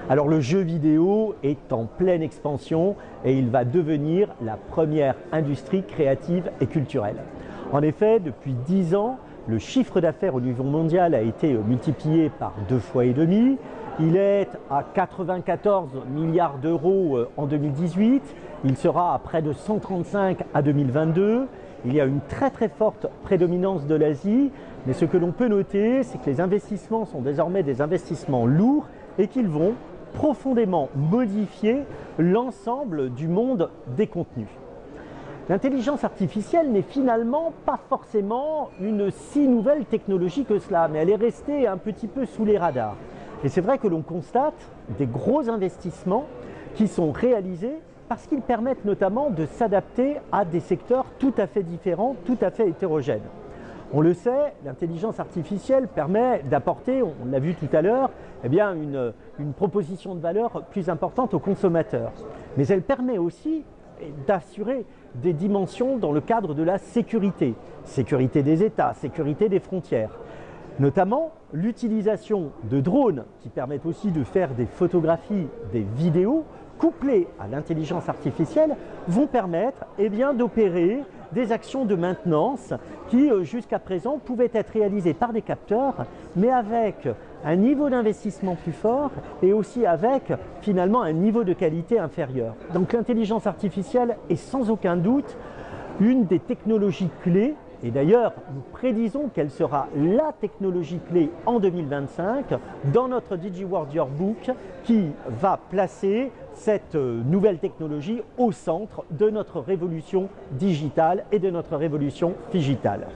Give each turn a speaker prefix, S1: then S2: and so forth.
S1: Alors le jeu vidéo est en pleine expansion et il va devenir la première industrie créative et culturelle. En effet, depuis 10 ans, le chiffre d'affaires au niveau mondial a été multiplié par 2,5 fois. Il est à 94 milliards d'euros en 2018, il sera à près de 135 à 2022. Il y a une très forte prédominance de l'Asie, mais ce que l'on peut noter, c'est que les investissements sont désormais des investissements lourds et qu'ils vont profondément modifier l'ensemble du monde des contenus. L'intelligence artificielle n'est finalement pas forcément une si nouvelle technologie que cela, mais elle est restée un petit peu sous les radars. Et c'est vrai que l'on constate des gros investissements qui sont réalisés parce qu'ils permettent notamment de s'adapter à des secteurs tout à fait différents, tout à fait hétérogènes. On le sait, l'intelligence artificielle permet d'apporter, on l'a vu tout à l'heure, une proposition de valeur plus importante aux consommateurs. Mais elle permet aussi d'assurer des dimensions dans le cadre de la sécurité. Sécurité des États, sécurité des frontières. Notamment l'utilisation de drones qui permettent aussi de faire des photographies, des vidéos, couplées à l'intelligence artificielle, vont permettre d'opérer des actions de maintenance qui jusqu'à présent pouvaient être réalisées par des capteurs, mais avec un niveau d'investissement plus fort et aussi avec finalement un niveau de qualité inférieur. Donc l'intelligence artificielle est sans aucun doute une des technologies clés. Et d'ailleurs, nous prédisons qu'elle sera la technologie clé en 2025 dans notre DigiWorld Yearbook qui va placer cette nouvelle technologie au centre de notre révolution digitale et de notre révolution phygitale.